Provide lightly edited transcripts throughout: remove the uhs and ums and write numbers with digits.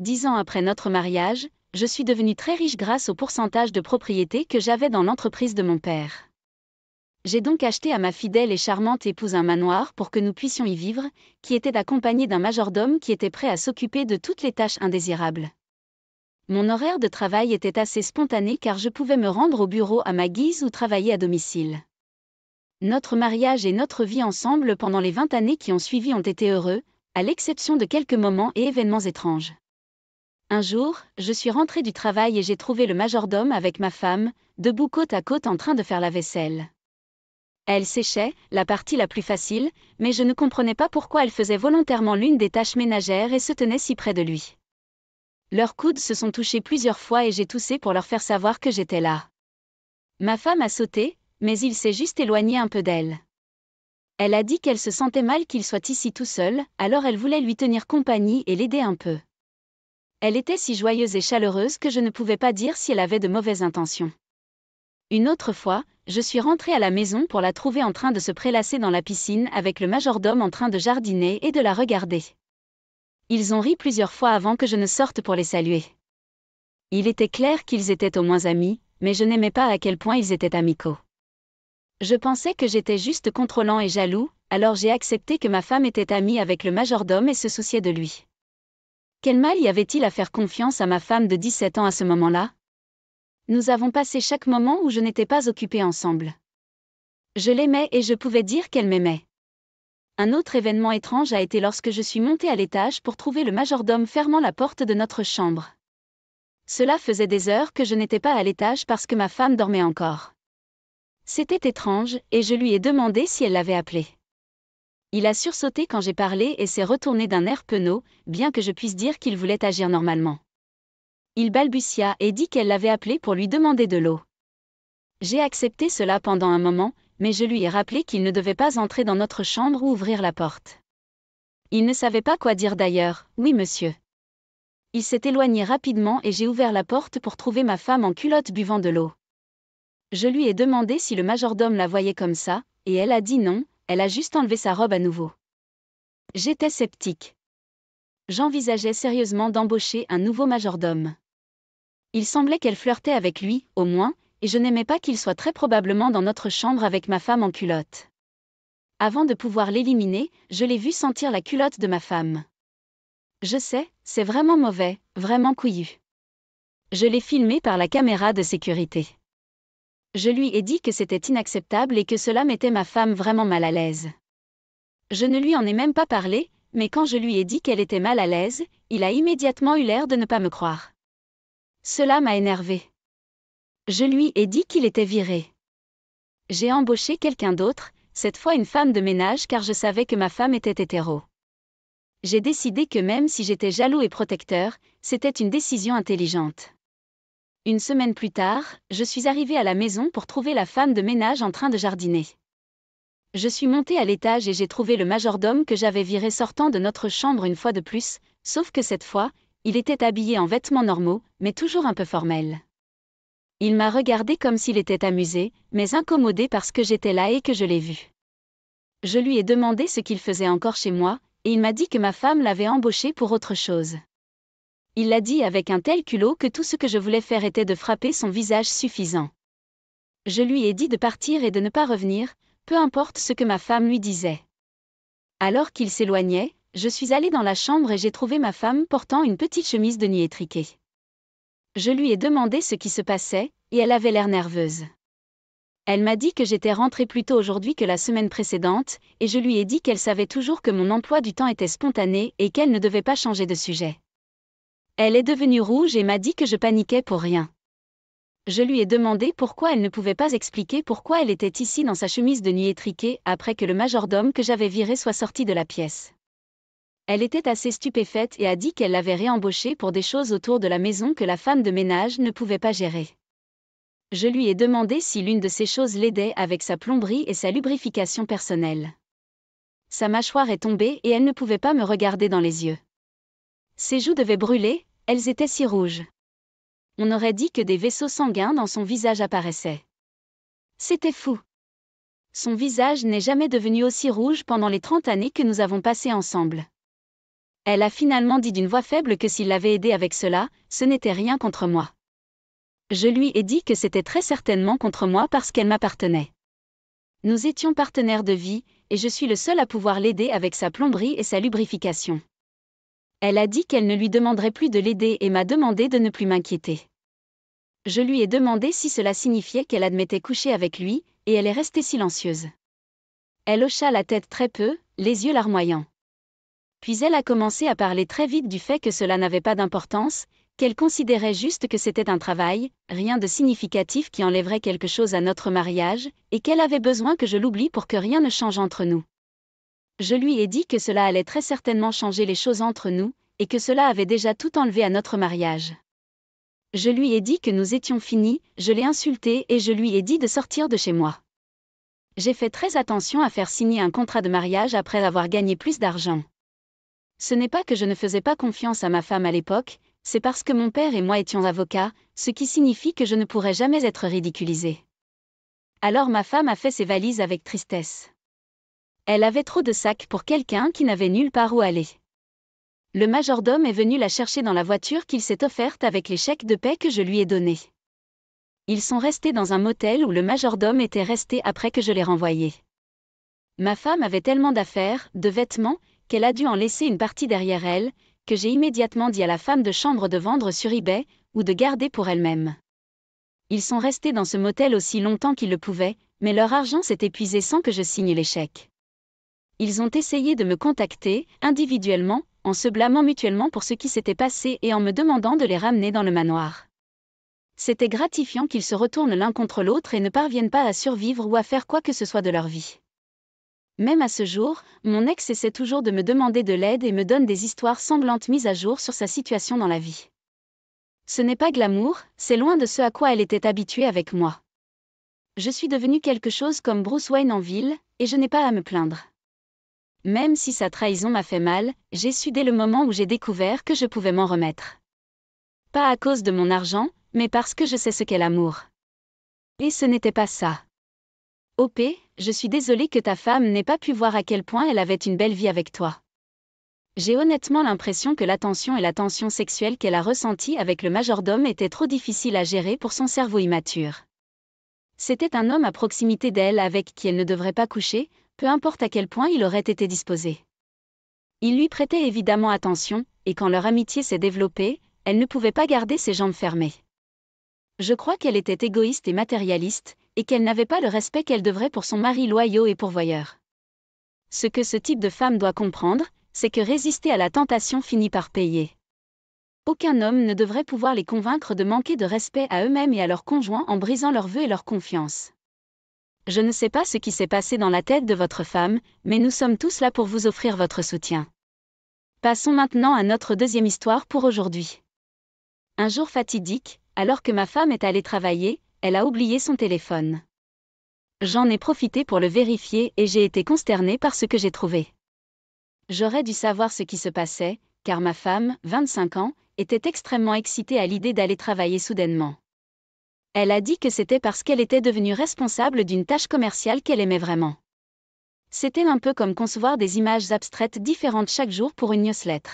10 ans après notre mariage, je suis devenue très riche grâce au pourcentage de propriété que j'avais dans l'entreprise de mon père. J'ai donc acheté à ma fidèle et charmante épouse un manoir pour que nous puissions y vivre, qui était accompagné d'un majordome qui était prêt à s'occuper de toutes les tâches indésirables. Mon horaire de travail était assez spontané car je pouvais me rendre au bureau à ma guise ou travailler à domicile. Notre mariage et notre vie ensemble pendant les 20 années qui ont suivi ont été heureux, à l'exception de quelques moments et événements étranges. Un jour, je suis rentrée du travail et j'ai trouvé le majordome avec ma femme, debout côte à côte en train de faire la vaisselle. Elle séchait, la partie la plus facile, mais je ne comprenais pas pourquoi elle faisait volontairement l'une des tâches ménagères et se tenait si près de lui. Leurs coudes se sont touchés plusieurs fois et j'ai toussé pour leur faire savoir que j'étais là. Ma femme a sauté, mais il s'est juste éloigné un peu d'elle. Elle a dit qu'elle se sentait mal qu'il soit ici tout seul, alors elle voulait lui tenir compagnie et l'aider un peu. Elle était si joyeuse et chaleureuse que je ne pouvais pas dire si elle avait de mauvaises intentions. Une autre fois, je suis rentrée à la maison pour la trouver en train de se prélasser dans la piscine avec le majordome en train de jardiner et de la regarder. Ils ont ri plusieurs fois avant que je ne sorte pour les saluer. Il était clair qu'ils étaient au moins amis, mais je n'aimais pas à quel point ils étaient amicaux. Je pensais que j'étais juste contrôlant et jaloux, alors j'ai accepté que ma femme était amie avec le majordome et se souciait de lui. Quel mal y avait-il à faire confiance à ma femme de 17 ans à ce moment-là ? Nous avons passé chaque moment où je n'étais pas occupée ensemble. Je l'aimais et je pouvais dire qu'elle m'aimait. Un autre événement étrange a été lorsque je suis montée à l'étage pour trouver le majordome fermant la porte de notre chambre. Cela faisait des heures que je n'étais pas à l'étage parce que ma femme dormait encore. C'était étrange, et je lui ai demandé si elle l'avait appelé. Il a sursauté quand j'ai parlé et s'est retourné d'un air penaud, bien que je puisse dire qu'il voulait agir normalement. Il balbutia et dit qu'elle l'avait appelé pour lui demander de l'eau. J'ai accepté cela pendant un moment, mais je lui ai rappelé qu'il ne devait pas entrer dans notre chambre ou ouvrir la porte. Il ne savait pas quoi dire d'ailleurs, oui monsieur. Il s'est éloigné rapidement et j'ai ouvert la porte pour trouver ma femme en culotte buvant de l'eau. Je lui ai demandé si le majordome la voyait comme ça, et elle a dit non, elle a juste enlevé sa robe à nouveau. J'étais sceptique. J'envisageais sérieusement d'embaucher un nouveau majordome. Il semblait qu'elle flirtait avec lui, au moins, et je n'aimais pas qu'il soit très probablement dans notre chambre avec ma femme en culotte. Avant de pouvoir l'éliminer, je l'ai vu sentir la culotte de ma femme. Je sais, c'est vraiment mauvais, vraiment couillu. Je l'ai filmé par la caméra de sécurité. Je lui ai dit que c'était inacceptable et que cela mettait ma femme vraiment mal à l'aise. Je ne lui en ai même pas parlé, mais quand je lui ai dit qu'elle était mal à l'aise, il a immédiatement eu l'air de ne pas me croire. Cela m'a énervé. Je lui ai dit qu'il était viré. J'ai embauché quelqu'un d'autre, cette fois une femme de ménage car je savais que ma femme était hétéro. J'ai décidé que même si j'étais jaloux et protecteur, c'était une décision intelligente. Une semaine plus tard, je suis arrivée à la maison pour trouver la femme de ménage en train de jardiner. Je suis montée à l'étage et j'ai trouvé le majordome que j'avais viré sortant de notre chambre une fois de plus, sauf que cette fois, il était habillé en vêtements normaux, mais toujours un peu formels. Il m'a regardé comme s'il était amusé, mais incommodé parce que j'étais là et que je l'ai vu. Je lui ai demandé ce qu'il faisait encore chez moi, et il m'a dit que ma femme l'avait embauché pour autre chose. Il l'a dit avec un tel culot que tout ce que je voulais faire était de frapper son visage suffisant. Je lui ai dit de partir et de ne pas revenir, peu importe ce que ma femme lui disait. Alors qu'il s'éloignait, je suis allée dans la chambre et j'ai trouvé ma femme portant une petite chemise de nuit étriquée. Je lui ai demandé ce qui se passait, et elle avait l'air nerveuse. Elle m'a dit que j'étais rentrée plus tôt aujourd'hui que la semaine précédente, et je lui ai dit qu'elle savait toujours que mon emploi du temps était spontané et qu'elle ne devait pas changer de sujet. Elle est devenue rouge et m'a dit que je paniquais pour rien. Je lui ai demandé pourquoi elle ne pouvait pas expliquer pourquoi elle était ici dans sa chemise de nuit étriquée après que le majordome que j'avais viré soit sorti de la pièce. Elle était assez stupéfaite et a dit qu'elle l'avait réembauché pour des choses autour de la maison que la femme de ménage ne pouvait pas gérer. Je lui ai demandé si l'une de ces choses l'aidait avec sa plomberie et sa lubrification personnelle. Sa mâchoire est tombée et elle ne pouvait pas me regarder dans les yeux. Ses joues devaient brûler, elles étaient si rouges. On aurait dit que des vaisseaux sanguins dans son visage apparaissaient. C'était fou. Son visage n'est jamais devenu aussi rouge pendant les 30 années que nous avons passées ensemble. Elle a finalement dit d'une voix faible que s'il l'avait aidée avec cela, ce n'était rien contre moi. Je lui ai dit que c'était très certainement contre moi parce qu'elle m'appartenait. Nous étions partenaires de vie, et je suis le seul à pouvoir l'aider avec sa plomberie et sa lubrification. Elle a dit qu'elle ne lui demanderait plus de l'aider et m'a demandé de ne plus m'inquiéter. Je lui ai demandé si cela signifiait qu'elle admettait coucher avec lui, et elle est restée silencieuse. Elle hocha la tête très peu, les yeux larmoyants. Puis elle a commencé à parler très vite du fait que cela n'avait pas d'importance, qu'elle considérait juste que c'était un travail, rien de significatif qui enlèverait quelque chose à notre mariage, et qu'elle avait besoin que je l'oublie pour que rien ne change entre nous. Je lui ai dit que cela allait très certainement changer les choses entre nous, et que cela avait déjà tout enlevé à notre mariage. Je lui ai dit que nous étions finis, je l'ai insulté et je lui ai dit de sortir de chez moi. J'ai fait très attention à faire signer un contrat de mariage après avoir gagné plus d'argent. Ce n'est pas que je ne faisais pas confiance à ma femme à l'époque, c'est parce que mon père et moi étions avocats, ce qui signifie que je ne pourrais jamais être ridiculisée. Alors ma femme a fait ses valises avec tristesse. Elle avait trop de sacs pour quelqu'un qui n'avait nulle part où aller. Le majordome est venu la chercher dans la voiture qu'il s'est offerte avec les chèques de paie que je lui ai donnés. Ils sont restés dans un motel où le majordome était resté après que je l'ai renvoyé. Ma femme avait tellement d'affaires, de vêtements, qu'elle a dû en laisser une partie derrière elle, que j'ai immédiatement dit à la femme de chambre de vendre sur eBay, ou de garder pour elle-même. Ils sont restés dans ce motel aussi longtemps qu'ils le pouvaient, mais leur argent s'est épuisé sans que je signe les chèques. Ils ont essayé de me contacter, individuellement, en se blâmant mutuellement pour ce qui s'était passé et en me demandant de les ramener dans le manoir. C'était gratifiant qu'ils se retournent l'un contre l'autre et ne parviennent pas à survivre ou à faire quoi que ce soit de leur vie. Même à ce jour, mon ex essaie toujours de me demander de l'aide et me donne des histoires sanglantes mises à jour sur sa situation dans la vie. Ce n'est pas glamour, c'est loin de ce à quoi elle était habituée avec moi. Je suis devenue quelque chose comme Bruce Wayne en ville, et je n'ai pas à me plaindre. Même si sa trahison m'a fait mal, j'ai su dès le moment où j'ai découvert que je pouvais m'en remettre. Pas à cause de mon argent, mais parce que je sais ce qu'est l'amour. Et ce n'était pas ça. OP, je suis désolée que ta femme n'ait pas pu voir à quel point elle avait une belle vie avec toi. J'ai honnêtement l'impression que l'attention et la tension sexuelle qu'elle a ressentie avec le majordome étaient trop difficiles à gérer pour son cerveau immature. C'était un homme à proximité d'elle avec qui elle ne devrait pas coucher, peu importe à quel point il aurait été disposé. Il lui prêtait évidemment attention, et quand leur amitié s'est développée, elle ne pouvait pas garder ses jambes fermées. Je crois qu'elle était égoïste et matérialiste, et qu'elle n'avait pas le respect qu'elle devrait pour son mari loyaux et pourvoyeur. Ce que ce type de femme doit comprendre, c'est que résister à la tentation finit par payer. Aucun homme ne devrait pouvoir les convaincre de manquer de respect à eux-mêmes et à leurs conjoints en brisant leurs vœux et leur confiance. Je ne sais pas ce qui s'est passé dans la tête de votre femme, mais nous sommes tous là pour vous offrir votre soutien. Passons maintenant à notre deuxième histoire pour aujourd'hui. Un jour fatidique, alors que ma femme est allée travailler, elle a oublié son téléphone. J'en ai profité pour le vérifier et j'ai été consternée par ce que j'ai trouvé. J'aurais dû savoir ce qui se passait, car ma femme, 25 ans, était extrêmement excitée à l'idée d'aller travailler soudainement. Elle a dit que c'était parce qu'elle était devenue responsable d'une tâche commerciale qu'elle aimait vraiment. C'était un peu comme concevoir des images abstraites différentes chaque jour pour une newsletter.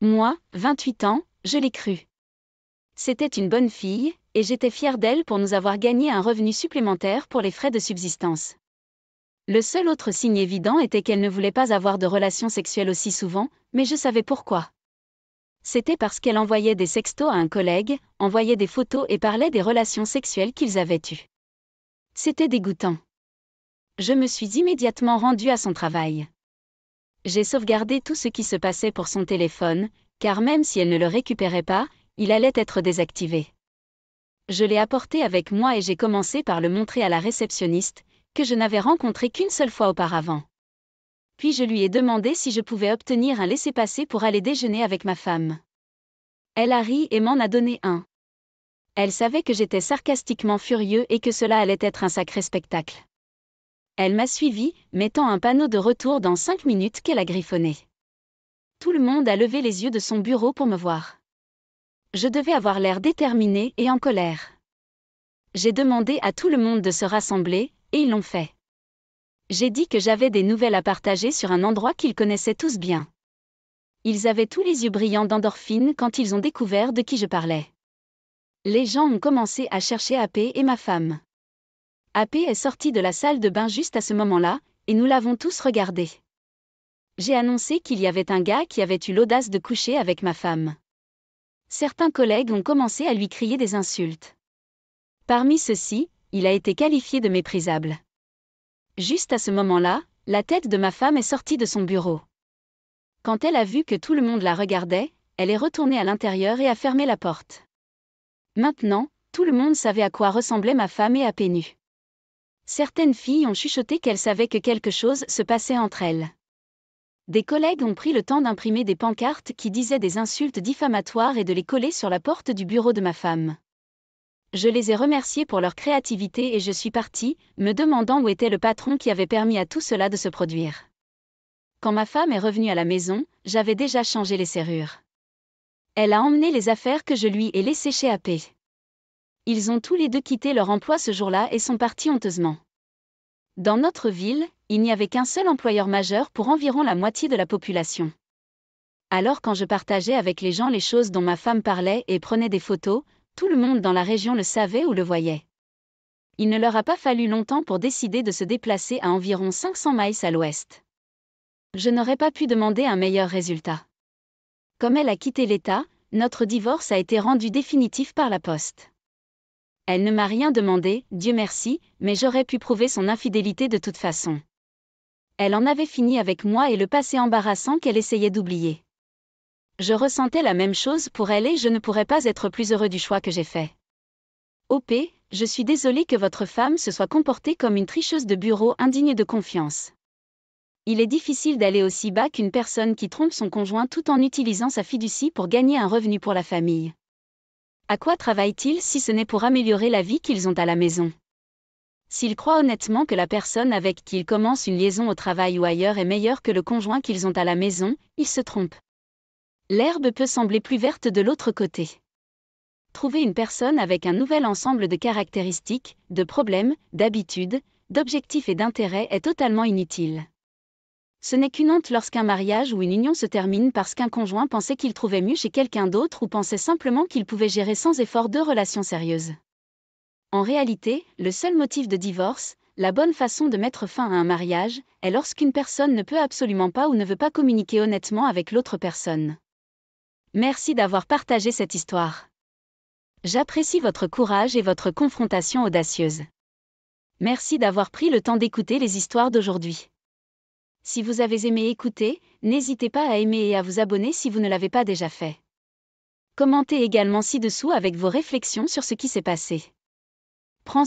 Moi, 28 ans, je l'ai cru. C'était une bonne fille, et j'étais fière d'elle pour nous avoir gagné un revenu supplémentaire pour les frais de subsistance. Le seul autre signe évident était qu'elle ne voulait pas avoir de relations sexuelles aussi souvent, mais je savais pourquoi. C'était parce qu'elle envoyait des sextos à un collègue, envoyait des photos et parlait des relations sexuelles qu'ils avaient eues. C'était dégoûtant. Je me suis immédiatement rendue à son travail. J'ai sauvegardé tout ce qui se passait pour son téléphone, car même si elle ne le récupérait pas, il allait être désactivé. Je l'ai apporté avec moi et j'ai commencé par le montrer à la réceptionniste, que je n'avais rencontré qu'une seule fois auparavant. Puis je lui ai demandé si je pouvais obtenir un laissez-passer pour aller déjeuner avec ma femme. Elle a ri et m'en a donné un. Elle savait que j'étais sarcastiquement furieux et que cela allait être un sacré spectacle. Elle m'a suivi, mettant un panneau de retour dans 5 minutes qu'elle a griffonné. Tout le monde a levé les yeux de son bureau pour me voir. Je devais avoir l'air déterminé et en colère. J'ai demandé à tout le monde de se rassembler, et ils l'ont fait. J'ai dit que j'avais des nouvelles à partager sur un endroit qu'ils connaissaient tous bien. Ils avaient tous les yeux brillants d'endorphine quand ils ont découvert de qui je parlais. Les gens ont commencé à chercher AP et ma femme. AP est sortie de la salle de bain juste à ce moment-là, et nous l'avons tous regardé. J'ai annoncé qu'il y avait un gars qui avait eu l'audace de coucher avec ma femme. Certains collègues ont commencé à lui crier des insultes. Parmi ceux-ci, il a été qualifié de méprisable. Juste à ce moment-là, la tête de ma femme est sortie de son bureau. Quand elle a vu que tout le monde la regardait, elle est retournée à l'intérieur et a fermé la porte. Maintenant, tout le monde savait à quoi ressemblait ma femme et AP nu. Certaines filles ont chuchoté qu'elles savaient que quelque chose se passait entre elles. Des collègues ont pris le temps d'imprimer des pancartes qui disaient des insultes diffamatoires et de les coller sur la porte du bureau de ma femme. Je les ai remerciés pour leur créativité et je suis partie, me demandant où était le patron qui avait permis à tout cela de se produire. Quand ma femme est revenue à la maison, j'avais déjà changé les serrures. Elle a emmené les affaires que je lui ai laissées chez AP. Ils ont tous les deux quitté leur emploi ce jour-là et sont partis honteusement. Dans notre ville, il n'y avait qu'un seul employeur majeur pour environ la moitié de la population. Alors quand je partageais avec les gens les choses dont ma femme parlait et prenait des photos, tout le monde dans la région le savait ou le voyait. Il ne leur a pas fallu longtemps pour décider de se déplacer à environ 500 miles à l'ouest. Je n'aurais pas pu demander un meilleur résultat. Comme elle a quitté l'État, notre divorce a été rendu définitif par la poste. Elle ne m'a rien demandé, Dieu merci, mais j'aurais pu prouver son infidélité de toute façon. Elle en avait fini avec moi et le passé embarrassant qu'elle essayait d'oublier. Je ressentais la même chose pour elle et je ne pourrais pas être plus heureux du choix que j'ai fait. OP, je suis désolé que votre femme se soit comportée comme une tricheuse de bureau indigne de confiance. Il est difficile d'aller aussi bas qu'une personne qui trompe son conjoint tout en utilisant sa fiducie pour gagner un revenu pour la famille. À quoi travaillent-ils si ce n'est pour améliorer la vie qu'ils ont à la maison? S'ils croient honnêtement que la personne avec qui ils commencent une liaison au travail ou ailleurs est meilleure que le conjoint qu'ils ont à la maison, ils se trompent. L'herbe peut sembler plus verte de l'autre côté. Trouver une personne avec un nouvel ensemble de caractéristiques, de problèmes, d'habitudes, d'objectifs et d'intérêts est totalement inutile. Ce n'est qu'une honte lorsqu'un mariage ou une union se termine parce qu'un conjoint pensait qu'il trouvait mieux chez quelqu'un d'autre ou pensait simplement qu'il pouvait gérer sans effort deux relations sérieuses. En réalité, le seul motif de divorce, la bonne façon de mettre fin à un mariage, est lorsqu'une personne ne peut absolument pas ou ne veut pas communiquer honnêtement avec l'autre personne. Merci d'avoir partagé cette histoire. J'apprécie votre courage et votre confrontation audacieuse. Merci d'avoir pris le temps d'écouter les histoires d'aujourd'hui. Si vous avez aimé écouter, n'hésitez pas à aimer et à vous abonner si vous ne l'avez pas déjà fait. Commentez également ci-dessous avec vos réflexions sur ce qui s'est passé. Prends